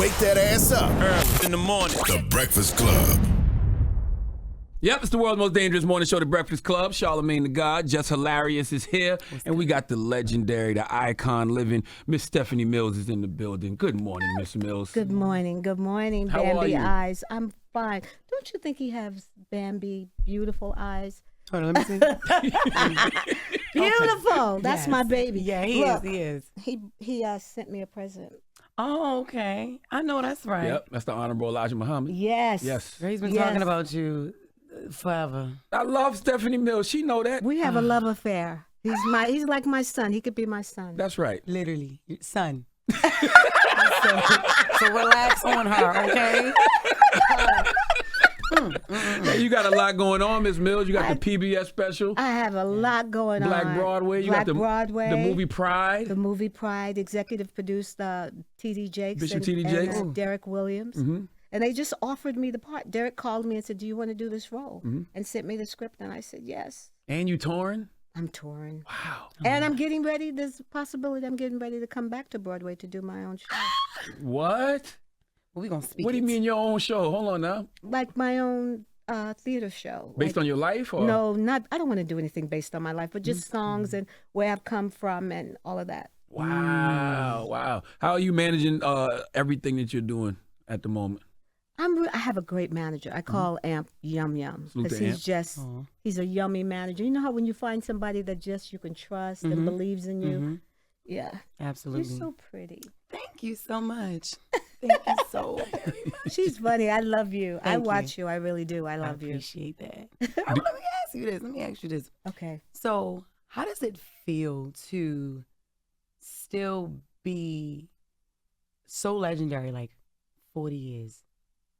Wake that ass up. Early in the morning. The Breakfast Club. Yep, it's the world's most dangerous morning show, The Breakfast Club. Charlamagne the God, Just Hilarious is here. And we got the legendary, the icon living, Miss Stephanie Mills is in the building. Good morning, Miss Mills. Good morning, How are Bambi you? eyes. I'm fine. Don't you think he has Bambi beautiful eyes? Hold on, let me see. Beautiful. That's Yes. my baby. Yeah, he Look, is. He sent me a present. Oh, okay. I know that's right. Yep, that's the Honorable Elijah Muhammad. Yes. Yes. He's been Yes. talking about you forever. I love Stephanie Mills. She know that. We have a love affair. He's like my son. He could be my son. That's right. Literally. Your son. so relax on her, okay? Hey, you got a lot going on, Miss Mills. You got the PBS special, I have a lot going Black on. Broadway. You Black got Broadway. the movie Pride. The movie Pride, executive produced T.D. Jakes Bishop and, T.D. Jakes. and Derek Williams. Mhm. And they just offered me the part. Derek called me and said, "Do you want to do this role?" Mm-hmm. And sent me the script, and I said, "Yes." And you touring? I'm touring. Wow. And I'm getting ready. There's a possibility I'm getting ready to come back to Broadway to do my own show. What? We're going to speak What do you it. mean your own show? Hold on now. Like my own theater show. Based on your life? Or? No, not. I don't want to do anything based on my life, but just songs and where I've come from and all of that. Wow, wow. How are you managing everything that you're doing at the moment? I have a great manager. I call Amp Yum Yum Salute because to he's Amp. just he's a yummy manager. You know how when you find somebody that just you can trust and believes in you. Yeah, Absolutely. you're so pretty. Thank you so much. Thank you so very much. She's funny. I love you. I Thank you. watch you. I really do. I I love you. appreciate that. Let me ask you this. Let me ask you this. Okay. So, how does it feel to still be so legendary, like 40 years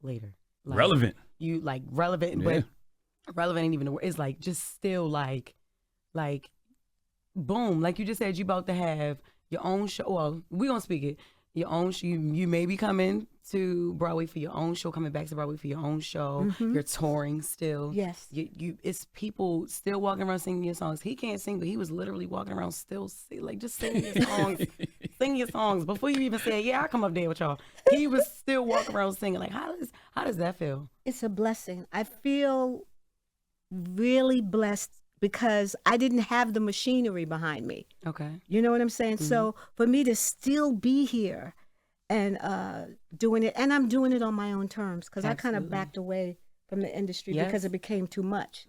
later? Like, Relevant. You like relevant, Yeah. but relevant ain't even the word. It's like just still like, boom. Like you just said, you about to have your own show. Well, we gonna speak it. Your own show. You may be coming to Broadway for your own show, coming back to Broadway for your own show. You're touring still. Yes. It's people still walking around singing your songs. He can't sing, but he was literally walking around still just singing your songs, singing your songs before you even said, "Yeah, I'll come up there with y'all." He was still walking around singing. Like, how does that feel? It's a blessing. I feel really blessed because I didn't have the machinery behind me. Okay. You know what I'm saying? So for me to still be here and doing it, and I'm doing it on my own terms because I kind of Absolutely. backed away from the industry Yes. because it became too much.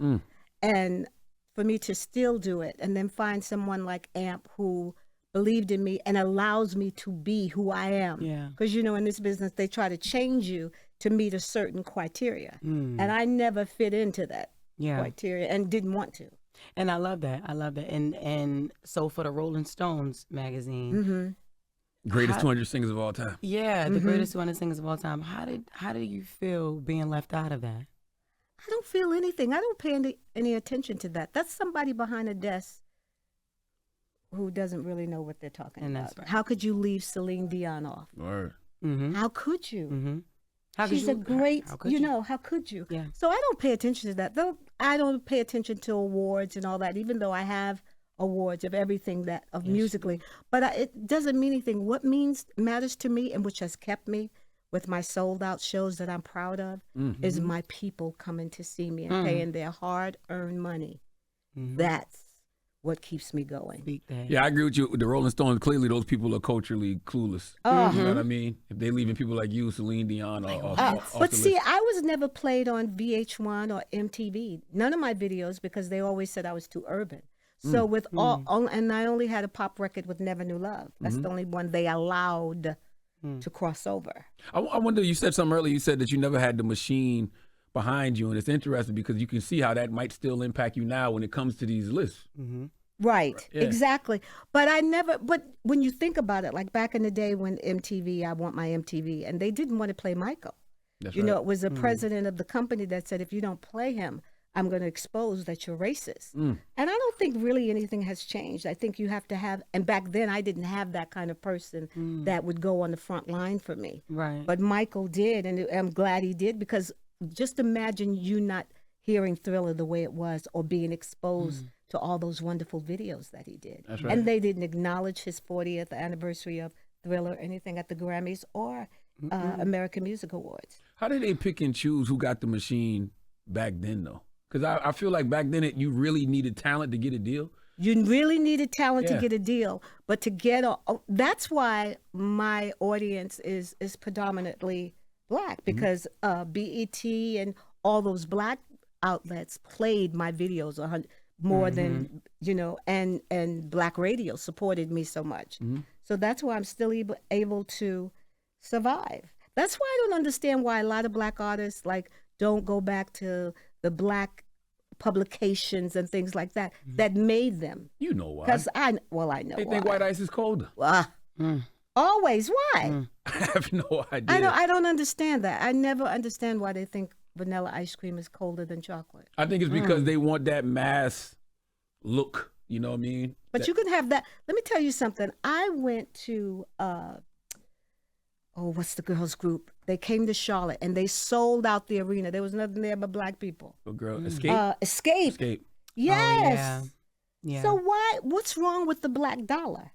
And for me to still do it and then find someone like Amp who believed in me and allows me to be who I am. Yeah. Because, you know, in this business, they try to change you to meet a certain criteria. And I never fit into that Yeah. criteria and didn't want to. And I love that. And so for the Rolling Stones magazine, Greatest 200 singers of all time. yeah, the greatest 200 singers of all time. How did you feel being left out of that? I don't feel anything. I don't pay any attention to that. That's somebody behind a desk who doesn't really know what they're talking And about. that's right. How could you leave Celine Dion off? Word. Mm-hmm. How could you? Mm-hmm. How could She's a great, how could you know, how could you? Yeah. So I don't pay attention to that. Though I don't pay attention to awards and all that, even though I have awards of everything that of musically. But it doesn't mean anything. What matters to me and which has kept me with my sold out shows that I'm proud of is my people coming to see me and paying their hard earned money. That's what keeps me going. Speak that. Yeah, I agree with you. With the Rolling Stones, clearly those people are culturally clueless. You know what I mean? If they leaving people like you, Celine Dion, off But the see, list. I was never played on VH1 or MTV. None of my videos because they always said I was too urban. So with and I only had a pop record with Never Knew Love. That's the only one they allowed to cross over. I wonder, you said something earlier, you said that you never had the machine behind you, and it's interesting because you can see how that might still impact you now when it comes to these lists. Right, Yeah. exactly. But when you think about it, like back in the day when MTV, I want my MTV, and they didn't want to play Michael. That's You right. know, it was the president of the company that said, if you don't play him, I'm going to expose that you're racist. And I don't think really anything has changed. I think you have to have, and back then I didn't have that kind of person that would go on the front line for me. Right. But Michael did, and I'm glad he did, because just imagine you not hearing Thriller the way it was or being exposed to all those wonderful videos that he did. That's right. And they didn't acknowledge his 40th anniversary of Thriller or anything at the Grammys or American Music Awards. How did they pick and choose who got the machine back then, though? Because I feel like back then you really needed talent to get a deal. You really needed talent to get a deal, but to get that's why my audience is predominantly black, because BET and all those black outlets played my videos more than and black radio supported me so much. So that's why I'm still able to survive. That's why I don't understand why a lot of black artists don't go back to the black publications and things like that that made them. You know why? Because I know They think white ice is colder. Always. Why? I have no idea. I don't understand that. I never understand why they think vanilla ice cream is colder than chocolate. I think it's because they want that mass look. You know what I mean? But you can have that. Let me tell you something. I went to what's the girls group? They came to Charlotte and they sold out the arena. There was nothing there but black people. Oh, girl, Escape. Escape. Yes. Oh, yeah. So what's wrong with the black dollar?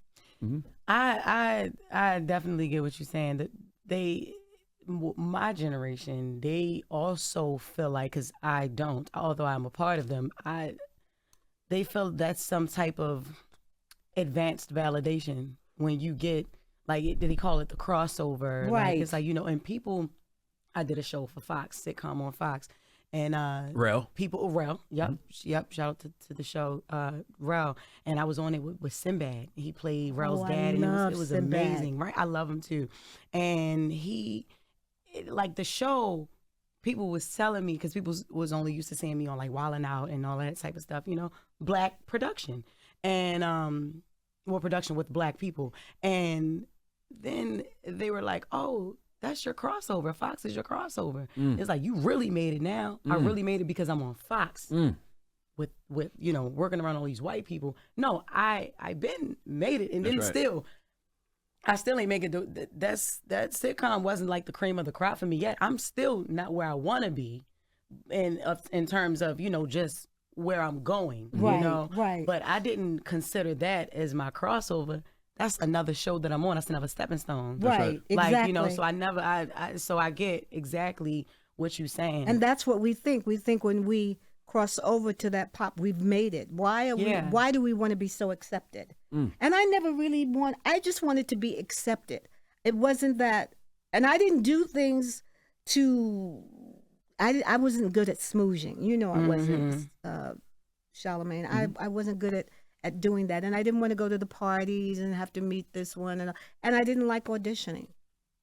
I definitely get what you're saying. That my generation, they also feel like, because I don't, although I'm a part of them, they feel that's some type of advanced validation when you get, did he call it the crossover? Right. It's and people, I did a show for Fox, sitcom on Fox, and Rel. Yep. Shout out to the show, Rel, and I was on it with Sinbad. He played Rel's dad, and it was Sinbad. amazing, right? I love him too, and the show. People was telling me, because people was only used to seeing me on Wildin' Out and all that type of stuff, black production, and production with black people, and then they were like, "Oh, that's your crossover. Fox is your crossover." It's like, you really made it now. I really made it because I'm on Fox with working around all these white people. No, I been made it, and That's then right. still. I still ain't making that sitcom wasn't the cream of the crop for me yet. I'm still not where I want to be, in terms of just where I'm going. Right, right. But I didn't consider that as my crossover. That's another show that I'm on. That's another stepping stone. Right, exactly. So I never. So I get exactly what you're saying. And that's what we think. We think when we cross over to that pop, we've made it. Why do we want to be so accepted? And I never really I just wanted to be accepted. It wasn't that, and I didn't do things I wasn't good at smoozing. I wasn't, Charlamagne. I wasn't good at doing that. And I didn't want to go to the parties and have to meet this one. And I didn't like auditioning.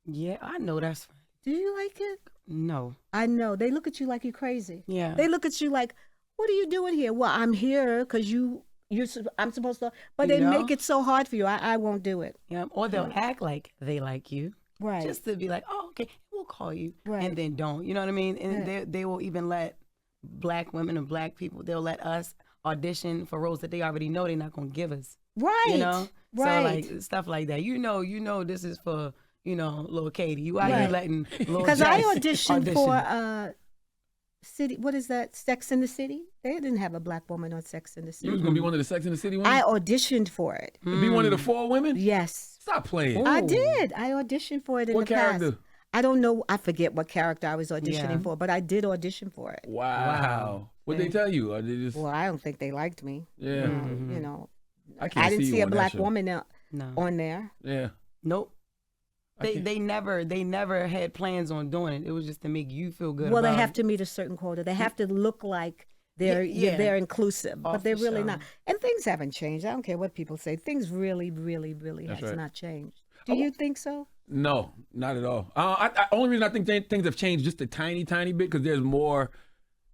Yeah, I know that's fine. Do you like it? No. I know. They look at you like you're crazy. Yeah. They look at you like, what are you doing here? Well, I'm here because I'm supposed to, but they make it so hard for you. I won't do it. Yeah. Or they'll act like they like you. Right. Just to be like, oh, okay, we'll call you. Right. And then don't. You know what I mean? And they will even let black women and black people, they'll let us audition for roles that they already know they're not going to give us. Right. Right. So stuff like that. This is for, little Katie. You out here letting little Because Jess I auditioned for City. What is that? Sex in the City. They didn't have a black woman on Sex in the City. You was gonna be one of the Sex and the City women. I auditioned for it. To be one of the 4 women. Yes. Stop playing. I did. I auditioned for it in What the past. character? I don't know. I forget what character I was auditioning for, but I did audition for it. Wow. What they tell you? Or they just Well, I don't think they liked me. yeah. I can't I didn't see see you a on that black show. woman No. on there. Yeah. Nope. I can't- They never had plans on doing it. It was just to make you feel good. Well, they about have it. to meet a certain quota. They have to look like they're they're inclusive, but Off they're the really show. not. And things haven't changed. I don't care what people say. Things really, really, really That's has right. not changed. Do you think so? No, not at all. Only reason I think things have changed just a tiny bit because there's more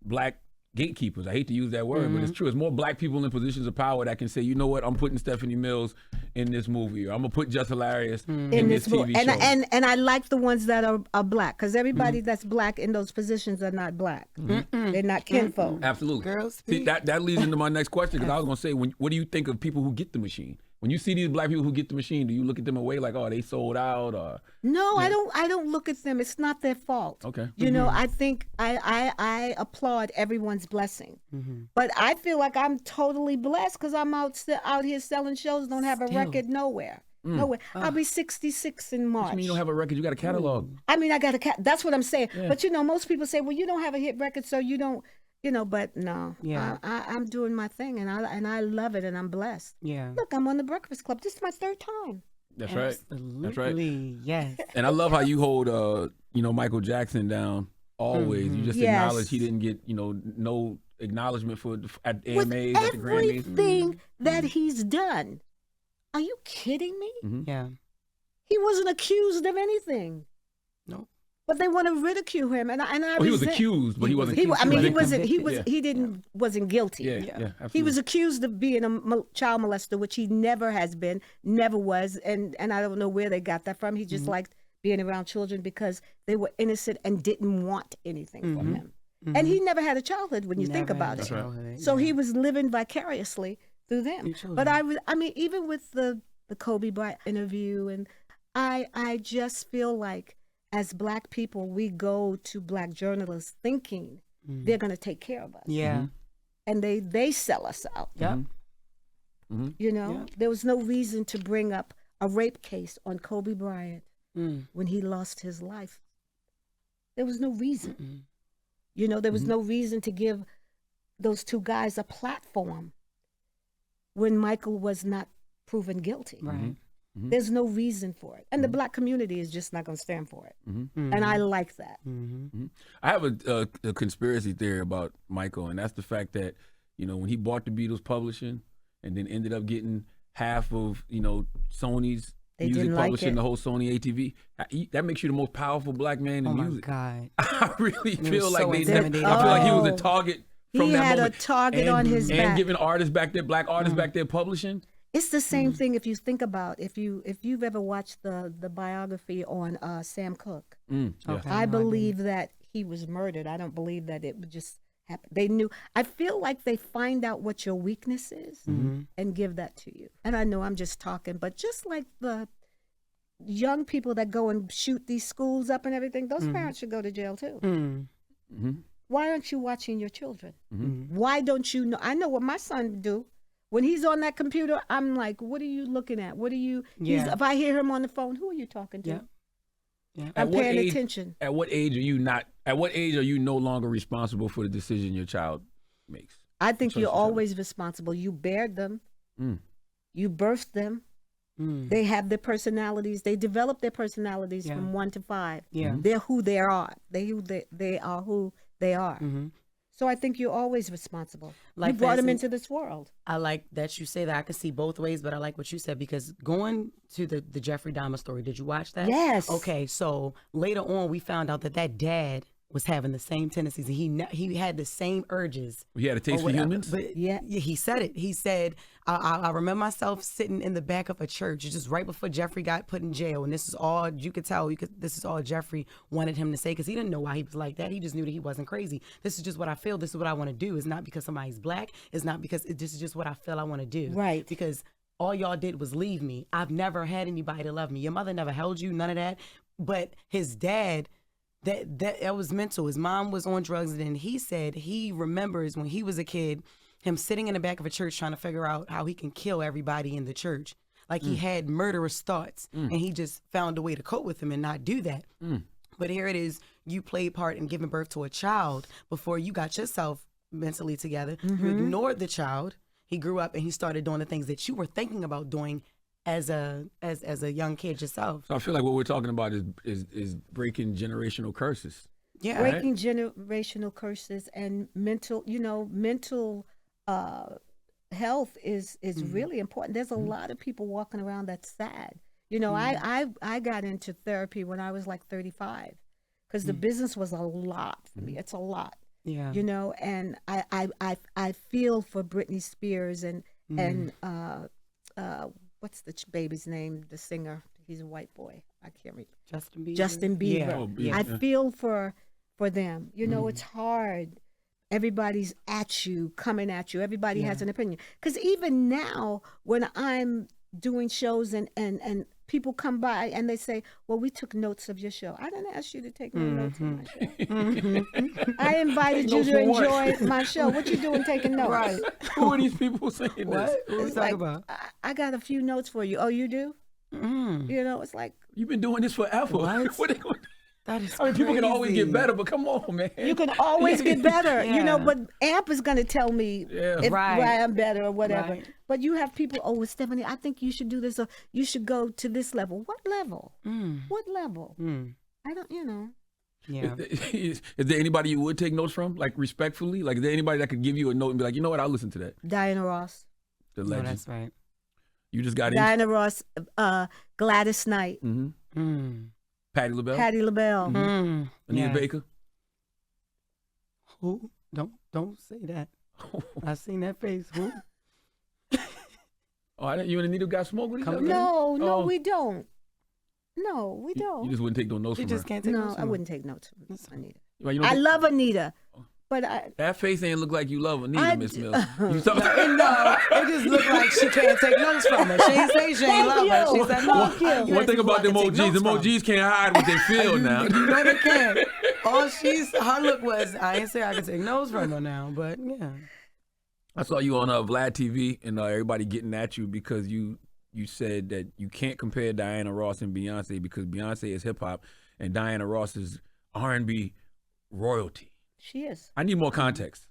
black gatekeepers. I hate to use that word, but it's true. It's more black people in positions of power that can say, you know what, I'm putting Stephanie Mills in this movie, or I'm gonna put Just Hilarious in this TV and show. and I like the ones that are black, because everybody that's black in those positions are not black. They're not kinfolk. Absolutely. Girls See, speak. that leads into my next question, because I was gonna say, what do you think of people who get the machine? When you see these black people who get the machine, do you look at them away like, oh, they sold out, or No, I don't look at them. It's not their fault. Okay. You know, I think I applaud everyone's blessing. But I feel like I'm totally blessed because I'm out here selling shows, don't have a record nowhere. No way. I'll be 66 in March. I mean, you don't have a record. You got a catalog. I mean, I got that's what I'm saying. Yeah. But, most people say, well, you don't have a hit record, so you don't, but no. Yeah. I'm doing my thing, and I love it, and I'm blessed. Yeah. Look, I'm on the Breakfast Club. This is my 3rd time. That's right. That's right. Yes. And I love how you hold, Michael Jackson down always. You just acknowledge he didn't get, no acknowledgement at the AMAs, at the Grammys. Everything that he's done. Are you kidding me? Yeah. He wasn't accused of anything. No. But they want to ridicule him, and I. Well, he was accused, but he wasn't. He wasn't guilty. Yeah, absolutely. He was accused of being a child molester, which he never has been, never was, and I don't know where they got that from. He just liked being around children because they were innocent and didn't want anything from him. And he never had a childhood when you think about it. Right. So he was living vicariously through them. But I mean, even with the Kobe Bryant interview, and I just feel like, as Black people, we go to Black journalists thinking they're going to take care of us. Yeah. And they sell us out. Yep. There was no reason to bring up a rape case on Kobe Bryant when he lost his life. There was no reason. There was no reason to give those 2 guys a platform when Michael was not proven guilty. Right. There's no reason for it. And the Black community is just not going to stand for it. And I like that. I have a conspiracy theory about Michael, and that's the fact that, when he bought the Beatles publishing and then ended up getting half of, Sony's music publishing, the whole Sony ATV, that makes you the most powerful Black man in music. Oh, my God. I really feel like I feel intimidating. like he was a target from He that had moment. a target on his back. And giving artists back there, Black artists back there publishing. It's the same thing if you think about if you've ever watched the biography on Sam Cooke. Okay. I believe that he was murdered. I don't believe that it would just happen. They knew. I feel like they find out what your weakness is and give that to you. And I know I'm just talking, but just like the young people that go and shoot these schools up and everything, those parents should go to jail too. Why aren't you watching your children? Why don't you know? I know what my son do. When he's on that computer, I'm like, what are you looking at? What are you? If I hear him on the phone, who are you talking to? Yeah. I'm paying attention. At what age are you not? At what age are you no longer responsible for the decision your child makes? I think you're always responsible. You bared them. You birthed them. They have their personalities. They develop their personalities from 1 to 5. Yeah. They're who they are. They are who they are. So I think you're always responsible. You brought them into this world. I like that you say that. I can see both ways, but I like what you said, because going to the Jeffrey Dahmer story, did you watch that? Yes. Okay, so later on we found out that dad was having the same tendencies. He had the same urges. He had a taste for humans? But he said it. He said, I remember myself sitting in the back of a church just right before Jeffrey got put in jail. And this is all, you could tell, this is all Jeffrey wanted him to say, because he didn't know why he was like that. He just knew that he wasn't crazy. This is just what I feel. This is what I want to do. It's not because somebody's Black. It's not because this is just what I feel I want to do. Right. Because all y'all did was leave me. I've never had anybody to love me. Your mother never held you, none of that. But his dad, that was mental. His mom was on drugs, and then he said he remembers when he was a kid, him sitting in the back of a church trying to figure out how he can kill everybody in the church. Like he had murderous thoughts, and he just found a way to cope with them and not do that. But here it is, you played part in giving birth to a child before you got yourself mentally together. You ignored the child. He grew up and he started doing the things that you were thinking about doing as a young kid yourself. So I feel like what we're talking about is breaking generational curses. Yeah. Breaking generational curses and mental health is really important. There's a lot of people walking around that's sad. I got into therapy when I was like 35 because the business was a lot for me. It's a lot. Yeah. And I feel for Britney Spears and what's the baby's name? The singer. He's a white boy. I can't remember. Justin Bieber. Yeah. Oh, yeah. I feel for them. It's hard. Everybody's at you, coming at you. Everybody has an opinion. Because even now, when I'm doing shows and people come by and they say, well, we took notes of your show. I didn't ask you to take no notes of my show. I invited you to enjoy my show. What you doing taking notes? Right. Who are these people saying What? this? What are you talking about? I got a few notes for you. Oh, you do? You know, it's like You've been doing this forever. What? That is I mean, people can always get crazy. better, but come on, man. you can always get better, you know. Yeah. But AMP is going to tell me if Right. why I'm better or whatever. Right. But you have people, oh, well, Stephanie, I think you should do this, or you should go to this level. What level? What level? I don't, you know. Yeah. Is there anybody you would take notes from, like respectfully? Like, is there anybody that could give you a note and be like, you know what, I'll listen to that? Diana Ross. The No, legend. that's right. You just got in. Diana Ross, Gladys Knight, Patti LaBelle. Patti LaBelle. Anita Yeah. Baker. Who? Don't say that. I seen that face. Who? Oh, you and Anita got smoke with each other? No, Oh. we don't. No, we don't. You just wouldn't take no notes You from just her. can't take No, notes I from wouldn't take notes from Anita. Well, you don't I think- love Anita, but That face ain't look like you love Anita, I Miss d- Mills. You talking No, it just looked like she can't take notes from her. She ain't say she ain't love her. She said no. Thank you. One thing about them OGs, them OGs can't hide what they feel now. You know they can't. All her look was, I ain't say I could take notes from her now, but yeah. I saw you on Vlad TV and everybody getting at you because you said that you can't compare Diana Ross and Beyonce because Beyonce is hip hop and Diana Ross is R&B royalty. she is. I need more context.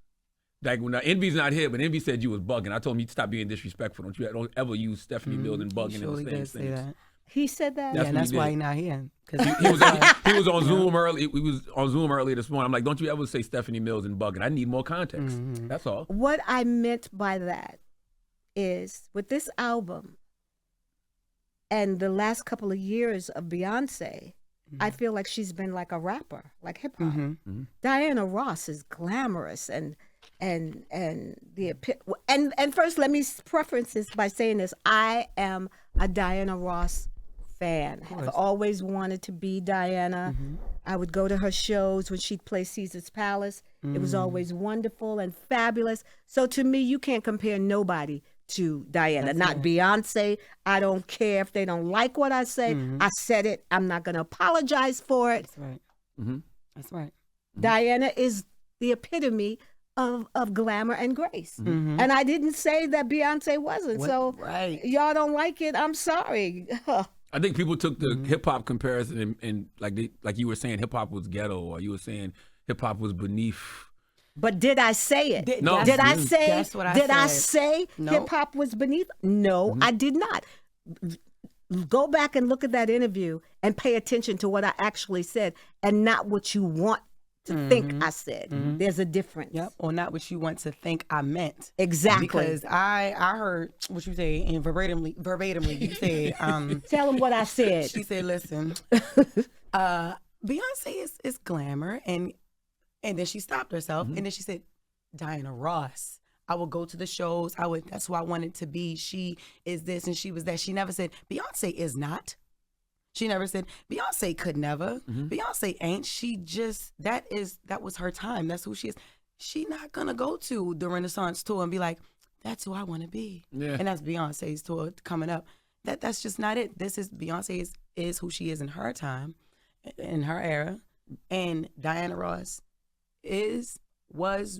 Like when Envy's not here, but Envy said you was bugging. I told him you stop being disrespectful. Don't ever use Stephanie Mills and bugging in Surely the same did say sentence. that. He said that. That's Yeah, and what that's he why did. he's not here. He was on Zoom early. We was on Zoom earlier this morning. I'm like, don't you ever say Stephanie Mills and bugging. I need more context. That's all. What I meant by that is with this album and the last couple of years of Beyonce, I feel like she's been like a rapper, like hip hop. Diana Ross is glamorous and first let me preference this by saying this: I am a Diana Ross fan. I've always wanted to be Diana. I would go to her shows when she'd play Caesar's Palace. It was always wonderful and fabulous. So to me, you can't compare nobody to Diana. Not Beyonce. I don't care if they don't like what I say. I said it. I'm not going to apologize for it. That's right. That's right. Diana is the epitome of glamour and grace. And I didn't say that Beyonce wasn't. So Right. y'all don't like it. I'm sorry. I think people took the hip hop comparison and like you were saying hip hop was ghetto, or you were saying hip hop was beneath. But did I say it? No. Did I say? That's what I did I said. say Nope. hip hop was beneath? No, I did not. Go back and look at that interview and pay attention to what I actually said, and not what you want to think I said. There's a difference. Yep. Or not what you want to think I meant. Exactly. Because I heard what you say, and verbatimly you said, Tell them what I said. she said, listen, Beyonce is glamour, and then she stopped herself, and then she said, Diana Ross. I would go to the shows. That's who I wanted to be. She is this and she was that. She never said, Beyonce is not. She never said, Beyonce could never. Beyonce ain't. She just, that was her time. That's who she is. She not gonna go to the Renaissance tour and be like, that's who I want to be. Yeah. And that's Beyonce's tour coming up. That's just not it. This is Beyonce is who she is in her time, in her era. And Diana Ross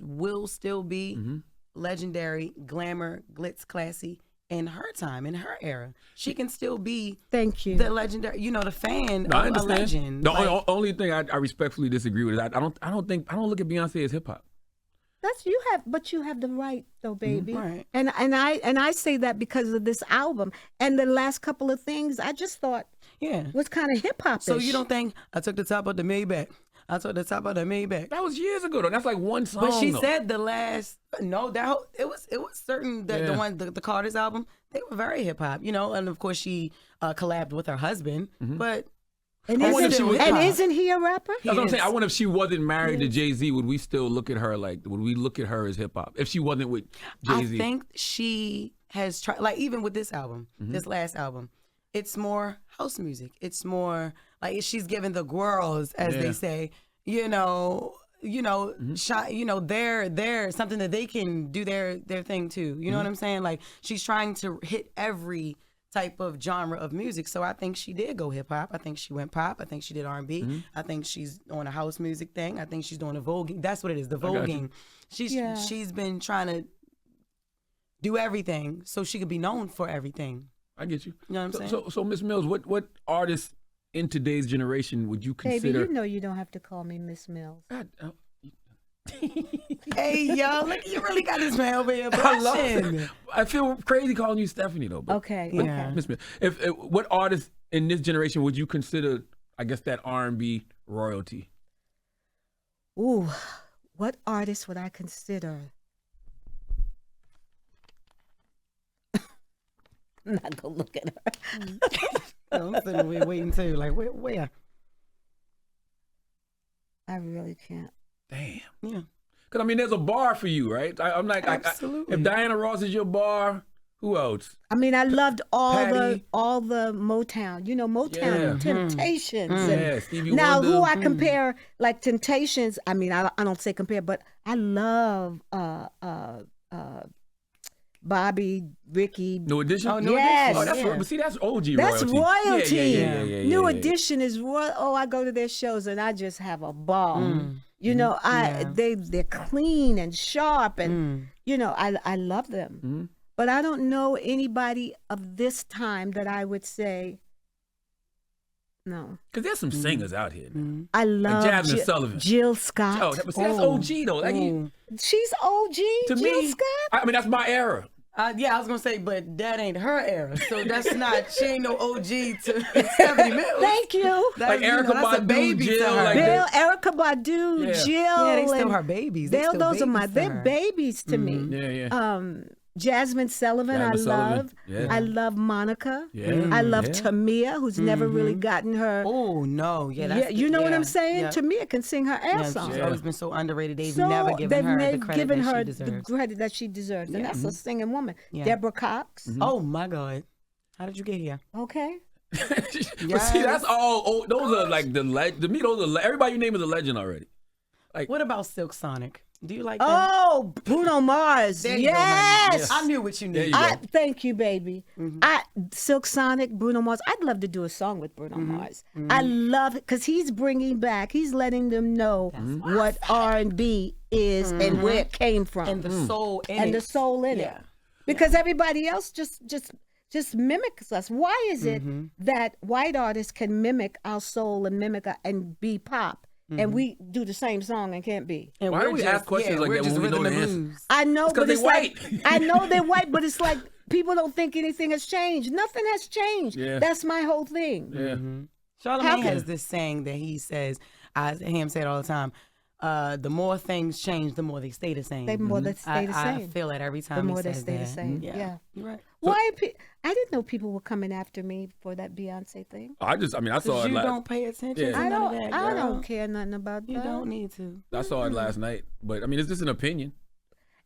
will still be legendary, glamour, glitz, classy in her time, in her era. She can still be Thank you. the legendary, the fan No, I of a understand. legend. The Like, only thing I respectfully disagree with is I don't look at Beyonce as hip hop. But you have the right though, baby. Right. And I say that because of this album and the last couple of things I just thought yeah. was kind of hip hop. So you don't think I took the top of the Maybach? I took the top of the Maybach. That was years ago though. That's like one song. But she though. said the last it was certain that Yeah. the Carter's album, they were very hip hop, and of course she collabed with her husband, but And I wonder if she was- isn't he a rapper? That's what I'm is. saying. I wonder if she wasn't married to Jay-Z, would we still look at her would we look at her as hip hop? If she wasn't with Jay-Z. I think she has tried, like even with this album, this last album, it's more house music. It's more like she's giving the girls, as they say, they're something that they can do their thing too. You know what I'm saying? Like she's trying to hit every type of genre of music. So I think she did go hip hop. I think she went pop. I think she did R&B. I think she's on a house music thing. I think she's doing a voguing. That's what it is, the got you. voguing. She's been trying to do everything so she could be known for everything. I get you. You know what I'm saying? So Miss Mills, what artists in today's generation would you consider? Baby, you know you don't have to call me Miss Mills. Hey, y'all, look, you really got this man over here I love blushing. it. I feel crazy calling you Stephanie though. But, Okay. but Yeah. Miss Mills, if what artist in this generation would you consider? I guess that R&B royalty. Ooh, what artist would I consider? I'm not gonna look at her. I'm sitting there waiting too. Like, where? I really can't. Damn. Yeah. Because I mean, there's a bar for you, right? I'm like, Absolutely. if Diana Ross is your bar, who else? I mean, I loved all Patty. the Motown. You know, Motown, Yeah. Temptations. Yeah, Stevie Now, Wonder. who I compare, like Temptations, I mean, I don't say compare, but I love Bobby, Ricky. New Edition? Oh, New Yes. Oh, that's Yeah. but see, that's OG That's royalty. royalty. Yeah. New Edition is royal. Oh, I go to their shows and I just have a ball. You know, Yeah. they're clean and sharp, and you know, I love them. But I don't know anybody of this time that I would say no. Because there's some singers out here. Man. I love Jasmine Sullivan. Jill Scott. Oh, but see, that's OG though. Like, She's OG. to Jill me, Scott. I mean, that's my era. Yeah, I was gonna say, but that ain't her era, so that's not. She ain't no OG to Stephanie Mills. Thank you. That's, Like Erykah that's a Badu, baby Jill, to her. like Bill, Erica Badu, Yeah. Jill. Yeah, they still and her babies. They They're, still those are my babies to they're her. babies to me. Yeah. Jasmine Sullivan, Jasmine I Sullivan, love. yeah. I love Monica. Yeah. I love Yeah. Tamia, who's never really gotten her. Oh no, yeah, that's Yeah, you know what I'm yeah, saying? yeah. Tamia can sing her Yeah, ass off. she's always been so underrated. They've So never given her the credit given that her she the deserves. credit that she deserves, and that's a singing woman. Yeah. Deborah Cox. Oh my God, how did you get here? Okay. But see, that's all. Oh, those are like to me. Those are everybody you name is a legend already. What about Silk Sonic? Do you like that? Oh, Bruno Mars. There you go, honey. Yes. I knew what you There knew. you go. Thank you, baby. Silk Sonic, Bruno Mars. I'd love to do a song with Bruno Mars. I love it because he's bringing back. He's letting them know what R&B is and where it came from, And the soul in it. and the soul in Yeah. it. Because everybody else just mimics us. Why is it that white artists can mimic our soul and mimic and be pop, and we do the same song and can't be? And Why do we're we just- ask questions like we're that just when we know rhythm the and answer? blues. I know, It's 'cause but they it's white. like I know they're white, but it's like people don't think anything has changed. Nothing has changed. Yeah. That's my whole thing. Yeah. Charlamagne has this saying that he says, I hear him say it all the time, the more things change, the more they stay the same. The more they stay the I same. feel that every The time more he they says stay the that. same. Yeah. You're right. Why? I didn't know people were coming after me for that Beyonce thing. I saw Because it you last. don't pay attention Yeah. to I none don't. of that, I girl. don't care nothing about You that. don't need to. I saw it last night, but I mean, it's just an opinion.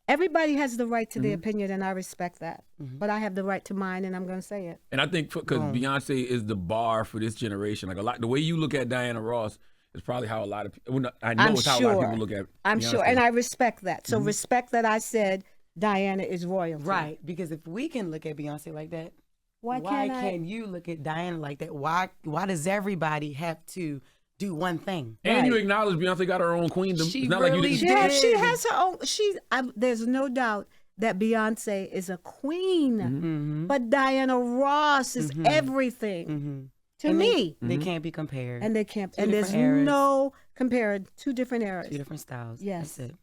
Everybody has the right to their opinion, and I respect that. But I have the right to mine, and I'm going to say it. And I think because Beyonce is the bar for this generation, like a lot, the way you look at Diana Ross is probably how a lot of people. I know I'm it's how a lot of people look at. I'm Beyonce. sure, and I respect that. So respect that I said Diana is royalty. Right. Because if we can look at Beyonce like that, Why why can't can you look at Diana like that? Why does everybody have to do one thing? And you acknowledge Beyonce got her own queendom. She It's not like you really didn't. She has her own. There's no doubt that Beyonce is a queen, but Diana Ross is everything to me. They can't be compared. And they can't. Two And there's different eras. no comparing two different eras. Two different styles. Yes. That's it.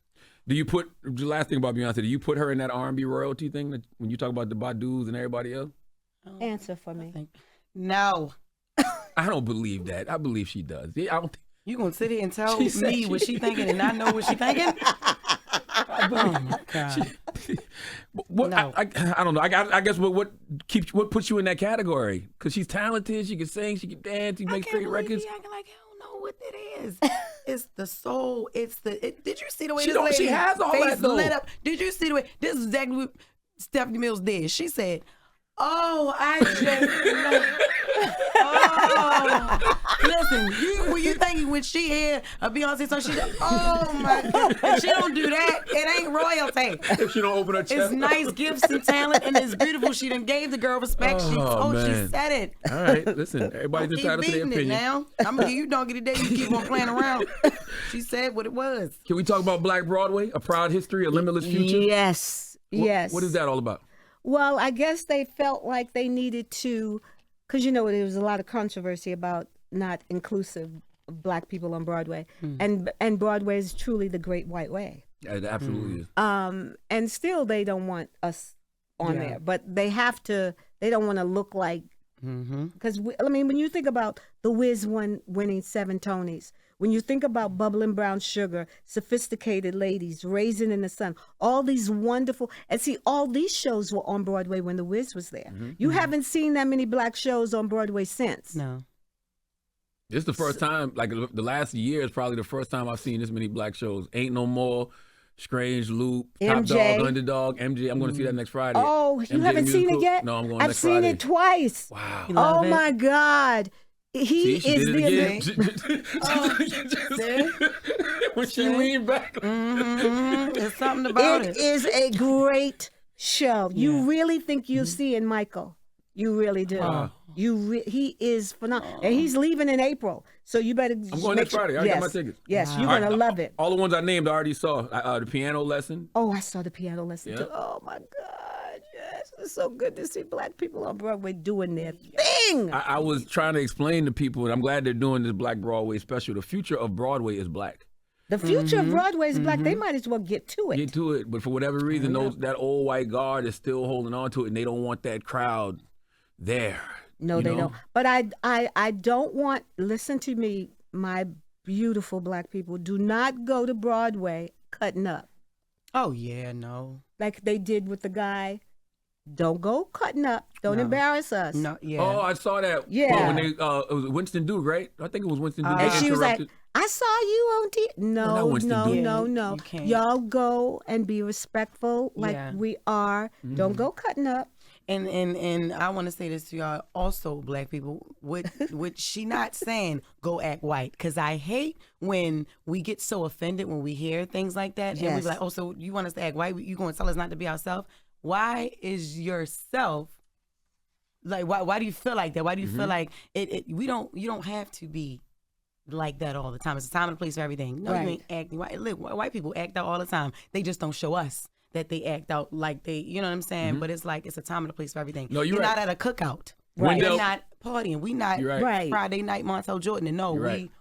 Do you put the last thing about Beyonce? Do you put her in that R&B royalty thing that, when you talk about the Badus and everybody else? Answer for me. No. I don't believe that. I believe she does. I don't. Think, You gonna sit here and tell She said me what she thinking and not know what she thinking? Oh my God. What, No. I don't know. I guess what puts you in that category? Because she's talented. She can sing. She can dance. She makes great records. He acting like he don't know what it is. It's the soul. It's the. Did you see the way She this don't- she lady has all face that, though. lit up? Did you see the way? This is exactly what Stephanie Mills did. She said, "Oh, I just." Oh, listen, were you thinking when she heard a Beyonce song, she said, "Oh my God," if she don't do that, it ain't royalty. If she don't open her chest. It's nice gifts and talent, and it's beautiful. She done gave the girl respect. She man. said it. All right, listen. Everybody's Keep entitled to their beating it opinion. now. I'm gonna give you donkey today. You keep on playing around. She said what it was. Can we talk about Black Broadway, a proud history, a limitless future? Yes. Yes. What is that all about? Well, I guess they felt like they needed to, because there was a lot of controversy about not inclusive of Black people on Broadway, and Broadway is truly the great white way. It absolutely is. And still they don't want us on there, but they have to. They don't want to look like, because when you think about The Wiz winning 7 Tonys, when you think about Bubbling Brown Sugar, Sophisticated Ladies, Raisin in the Sun, all these wonderful, and see, all these shows were on Broadway when The Wiz was there. You haven't seen that many Black shows on Broadway since. No. This is the first time, like the last year is probably the first time I've seen this many Black shows. Ain't No More, Strange Loop, Top MJ. Dog, Underdog, MJ. I'm going to see that next Friday. Oh, you MJ haven't seen it musical? yet? No, I'm going I've next seen Friday. it twice. Wow. You love Oh it? my God. He See, she is did it again. When she leaned back. There's something about it. It is a great show. You really think you'll see in Michael. You really do. Wow. He is phenomenal. And he's leaving in April. So you better. I'm going next Friday. I already got my tickets. Yes, you're All going to love it. All the ones I named I already saw. The piano lesson. Oh, I saw the piano lesson Yeah. too. Oh my God. Yes. It's so good to see Black people on Broadway doing their thing. I was trying to explain to people, and I'm glad they're doing this Black Broadway special. The future of Broadway is Black. The future of Broadway is Black. They might as well get to it. Get to it. But for whatever reason, that old white guard is still holding on to it, and they don't want that crowd there. No, they don't. But I don't want, listen to me, my beautiful Black people, do not go to Broadway cutting up Oh, yeah, no. like they did with the guy. Don't go cutting up. Don't embarrass us. No, yeah. Oh, I saw that. Yeah. Well, when they, it was Winston Duke, right? I think it was Winston Duke. And They she was like, interrupted. I saw you on TV. not No, Winston Duke. no. You can't. Y'all go and be respectful like Yeah. we are. Don't go cutting up. And I want to say this to y'all also, Black people, what she not saying go act white, because I hate when we get so offended when we hear things like that, and we Yes. be like, oh, so you want us to act white, you going to tell us not to be ourselves? Why is yourself like, why do you feel like that? Why do you feel like you don't have to be like that all the time? It's a time and a place for everything. No, Right. you ain't acting white. Look, white people act out all the time. They just don't show us that they act out like they, you know what I'm saying? But it's like, it's a time and a place for everything. No, you're not right. at a cookout. Right. We're Wendell- not partying. We not You're right. Right. Friday night Montel Jordan. And no, You're right.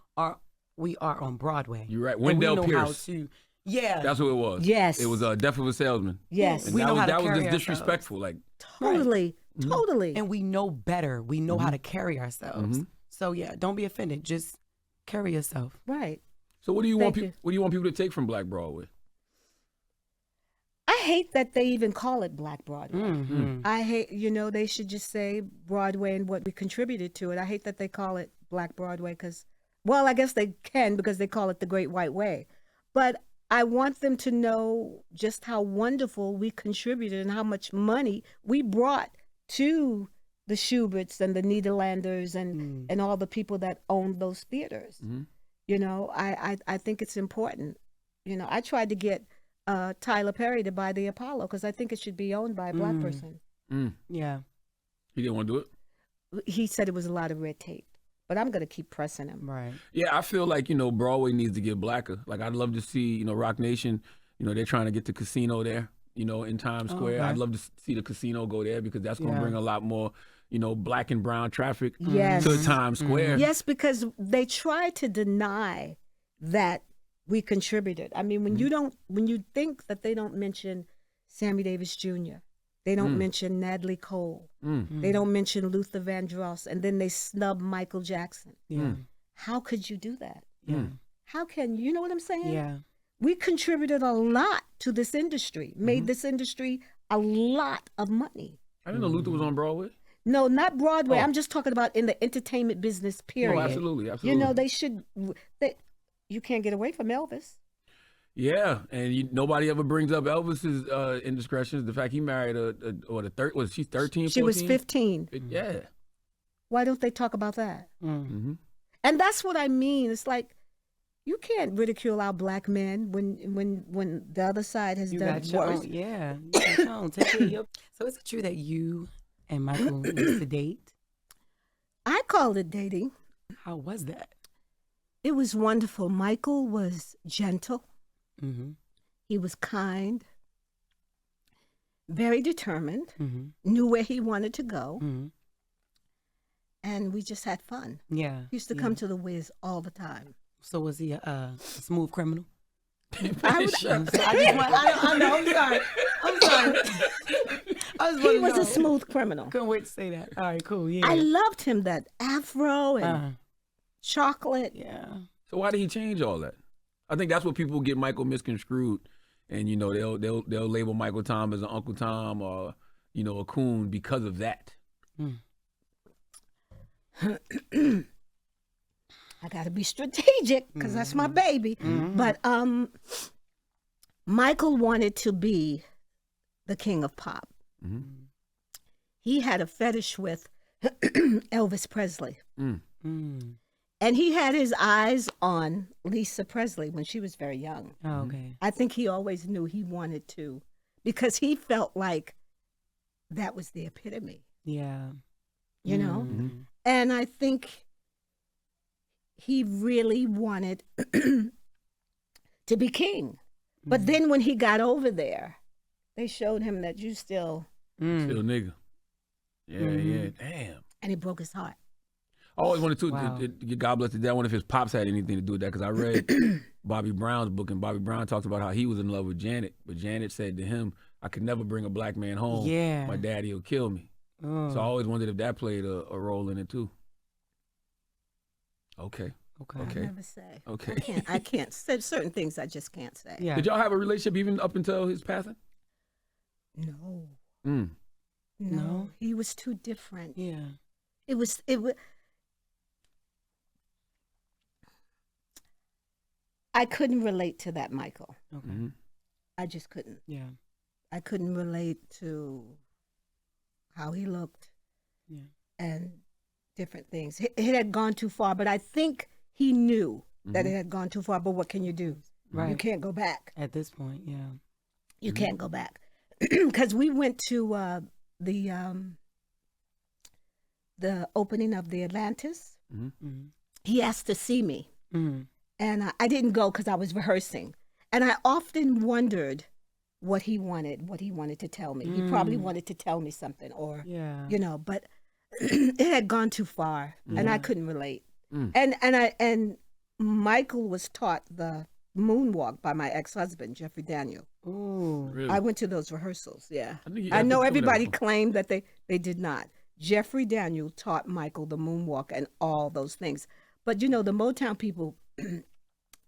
we are on Broadway. You're right. And we Wendell know Pierce. How to, yeah. That's what it was. Yes. It was Death of a Salesman. Yes. And We that know was, how to that was carry just ourselves. disrespectful. Like, Totally. Totally. And we know better. We know how to carry ourselves. So yeah, don't be offended. Just carry yourself. Right. so what do you want? Thank you. What do you want people to take from Black Broadway? I hate that they even call it Black Broadway. Mm-hmm. I hate, they should just say Broadway and what we contributed to it. I hate that they call it Black Broadway because, well, I guess they can because they call it the Great White Way. But I want them to know just how wonderful we contributed and how much money we brought to the Schuberts and the Nederlanders and all the people that owned those theaters. I think it's important. I tried to get Tyler Perry to buy the Apollo because I think it should be owned by a Black person. Yeah. He didn't want to do it. He said it was a lot of red tape, but I'm going to keep pressing him. Right. Yeah, I feel like, Broadway needs to get blacker. Like, I'd love to see, Rock Nation, they're trying to get the casino there, in Times Square. okay. I'd love to see the casino go there because that's going to Yeah. bring a lot more, Black and brown traffic Yes. to Times Square. Yes, because they try to deny that we contributed. I mean, when you think that they don't mention Sammy Davis Jr., they don't mention Natalie Cole, they don't mention Luther Vandross, and then they snub Michael Jackson. Yeah. How could you do that? Yeah. How can you know what I'm saying? Yeah. We contributed a lot to this industry, made this industry a lot of money. I didn't know Luther was on Broadway. No, not Broadway. Oh. I'm just talking about in the entertainment business, period. Oh, absolutely. Absolutely. You can't get away from Elvis. Yeah, and nobody ever brings up Elvis's indiscretions. The fact he married was she 13, 14? She was 15. Yeah. Why don't they talk about that? Mm-hmm. And that's what I mean. It's like you can't ridicule our Black men when the other side has You done got your worse. own. Yeah. You got your own. Take care of your- So is it true that you and Michael used to date? I called it dating. How was that? It was wonderful. Michael was gentle. Mm-hmm. He was kind. very determined, Mm-hmm. knew where he wanted to go, Mm-hmm. and we just had fun. Yeah. He used to come to the Wiz all the time. So was he a smooth criminal? I would, I know, I'm sorry. I was He was a smooth criminal. Couldn't wait to say that. All right, cool. Yeah. I loved him, that afro and chocolate. Yeah. So why did he change all that? I think that's what people get Michael misconstrued, and they'll label Michael Tom as an Uncle Tom or a coon because of that. I got to be strategic because that's my baby. But Michael wanted to be the king of pop. He had a fetish with Elvis Presley. And he had his eyes on Lisa Presley when she was very young. Oh, okay. I think he always knew he wanted to because he felt like that was the epitome, Yeah. you know? And I think he really wanted to be king. But then when he got over there, they showed him that you still, Still nigga. Yeah, damn. and it broke his heart. I always wanted to, Wow. God bless his dad, I wonder if his pops had anything to do with that, because I read Bobby Brown's book, and Bobby Brown talked about how he was in love with Janet, but Janet said to him, I could never bring a black man home. Yeah. My daddy will kill me. Oh. So I always wondered if that played a role in it too. Okay. Okay. I Okay. never say. Okay. I can't say certain things I just can't say. Yeah. Did y'all have a relationship even up until his passing? No. Mm. No. He was too different. Yeah. It was I couldn't relate to that Michael. Okay. Mhm. I just couldn't. Yeah. I couldn't relate to how he looked Yeah. and different things. It had gone too far, but I think he knew that it had gone too far. But what can you do? Right. You can't go back. At this point, yeah. You can't go back because we went to the opening of the Atlantis. Mm-hmm. He asked to see me, Mm-hmm. and I didn't go because I was rehearsing. And I often wondered what he wanted to tell me. He probably wanted to tell me something, or Yeah. but it had gone too far, and I couldn't relate. And Michael was taught the moonwalk by my ex-husband Jeffrey Daniel. Ooh. Really? I went to those rehearsals. Yeah, I knew you I had know to do that everybody before. claimed that they did not. Jeffrey Daniel taught Michael the moonwalk and all those things. But the Motown people,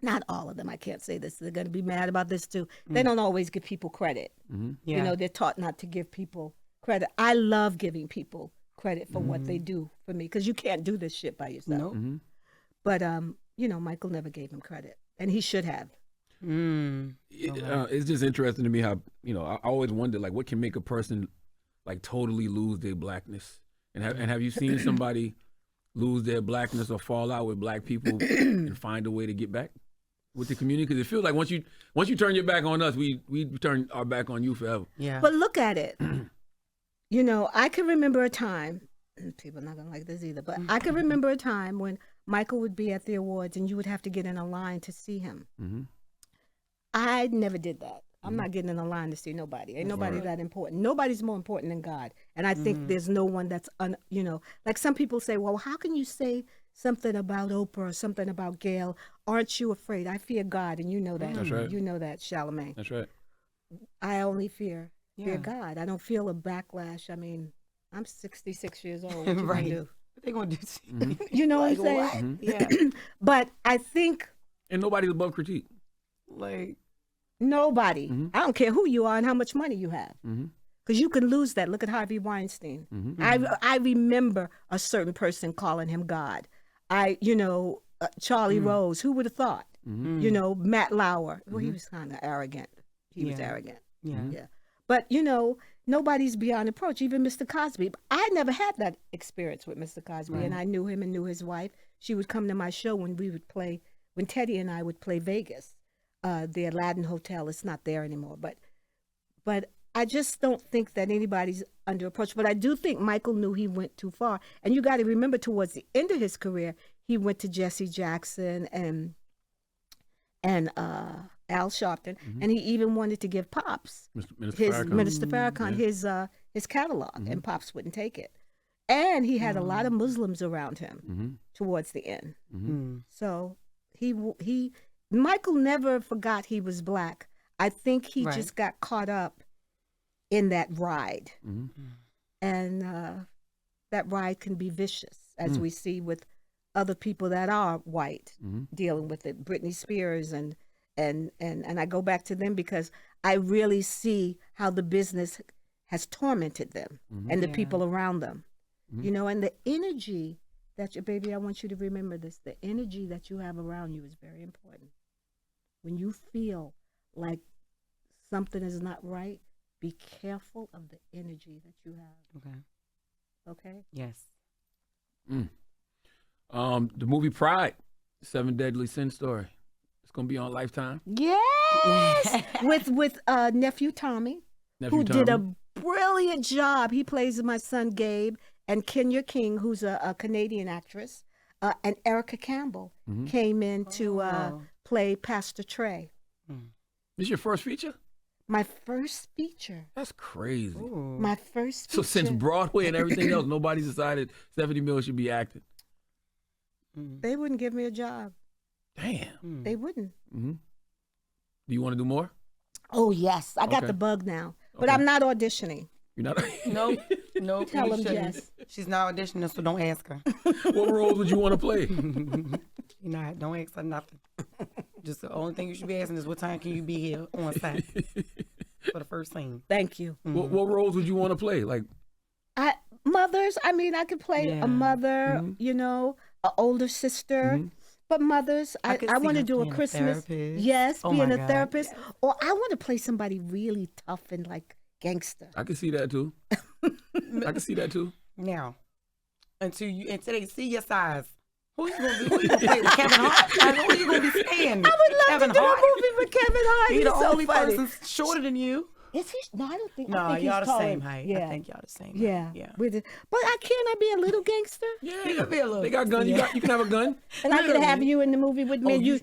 not all of them, I can't say this, they're going to be mad about this too. They don't always give people credit. Yeah. They're taught not to give people credit. I love giving people credit for what they do for me because you can't do this shit by yourself. Nope. But, Michael never gave him credit, and he should have. It's just interesting to me how, I always wonder, like, what can make a person, like, totally lose their blackness? And have you seen somebody lose their blackness or fall out with black people and find a way to get back with the community? Because it feels like once you turn your back on us, we turn our back on you forever. Yeah. But look at it. I can remember a time, and people are not going to like this either, but I can remember a time when Michael would be at the awards and you would have to get in a line to see him. I never did that. I'm not getting in a line to see nobody. Ain't nobody that important. Nobody's more important than God. And I think there's no one that's, like some people say, well, how can you say something about Oprah or something about Gail? Aren't you afraid? I fear God, and you know that. That's right. You know that, Charlamagne. That's right. I only fear Yeah. God. I don't feel a backlash. I mean, I'm 66 years old. What you Right. gonna do? What they gonna do to you? You know Like, what I'm saying? Yeah. But I think And nobody's above critique. Like, nobody, I don't care who you are and how much money you have, because you can lose that. Look at Harvey Weinstein. I remember a certain person calling him God. Charlie Rose. Who would have thought? Matt Lauer. Well, he was kind of arrogant. He was Yeah. arrogant. yeah. Yeah. But, nobody's beyond approach, even Mr. Cosby. I never had that experience with Mr. Cosby, and I knew him and knew his wife. She would come to my show when Teddy and I would play Vegas. The Aladdin Hotel, it's not there anymore. But I just don't think that anybody's under approach. But I do think Michael knew he went too far. And you got to remember, towards the end of his career, he went to Jesse Jackson and Al Sharpton, and he even wanted to give Pops Minister Farrakhan his catalog, and Pops wouldn't take it. And he had a lot of Muslims around him towards the end. So Michael never forgot he was black. I think he just got caught up in that ride, and that ride can be vicious, as we see with other people that are white dealing with it. Britney Spears and I go back to them because I really see how the business has tormented them and the people around them. You know, and the energy that baby, I want you to remember this. The energy that you have around you is very important. When you feel like something is not right, be careful of the energy that you have. Okay. Okay? Yes. The movie Pride, 7 Deadly Sin story. It's gonna be on Lifetime. Yes, with nephew Tommy, who did a brilliant job. He plays my son Gabe, and Kenya King, who's a Canadian actress, and Erica Campbell came in to play Pastor Trey. This your first feature? My first feature. That's crazy. Ooh. My first feature. So since Broadway and everything else, nobody's decided Stephanie Mills should be acting. They wouldn't give me a job. Damn. They wouldn't. Do you want to do more? Oh, yes. I got Okay. the bug now. But I'm not auditioning. You're not. Nope. Tell you him shouldn't. yes. She's not auditioning, so don't ask her. What roles would you want to play? You know, don't ask her nothing. Just the only thing you should be asking is what time can you be here on set for the first scene. Thank you. What roles would you want to play? Like, Mothers, I mean, I could play a mother, you know, an older sister. But mothers, I could want see to her do a being a Christmas. therapist. Yes, Oh being my a God. therapist. Or I want to play somebody really tough and like gangster. I can see that too. I can see that too. Now, until they see your size, who you gonna play with? Kevin Hart? Like, who you gonna be staying? I would love Kevin to do Hart? a movie with Kevin Hart. He He's the so only funny. person shorter than you. Is he? No, I don't think. No, I think y'all he's the taller. same height. Yeah. I think y'all the same height. Yeah. Yeah. But can't I be a little gangster? Yeah, He could be a little- they got guns. Yeah. You can have a gun. And I could have you in the movie with me. Oh, and you.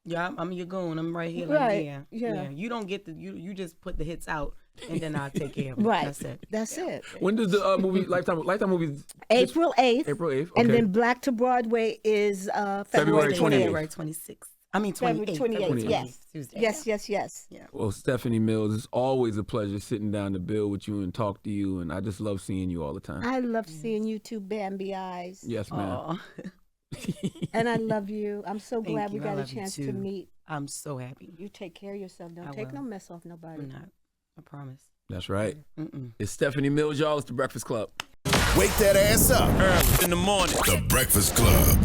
yeah, I'm your goon. I'm right here. Like, Right, yeah, yeah. You don't get you just put the hits out, and then I'll take care of it. Right. That's it. That's it. When does the movie Lifetime movies? April 8th. April 8th. And okay. then Black to Broadway is February February 28th. 28th. February 26th. I mean 28th. February 28th, February yes. Tuesday. Yes. Yeah. Well, Stephanie Mills, it's always a pleasure sitting down to build with you and talk to you, and I just love seeing you all the time. I love seeing you two Bambi eyes. Yes, ma'am. Aw. And I love you. I'm so Thank glad we you. I got a love you chance to too. meet. I'm so happy. You take care of yourself. Don't I take will. no mess off nobody. I'm not. I promise. That's right. Mm-mm. It's Stephanie Mills, y'all. It's The Breakfast Club. Wake that ass up. Early in the morning. The Breakfast Club.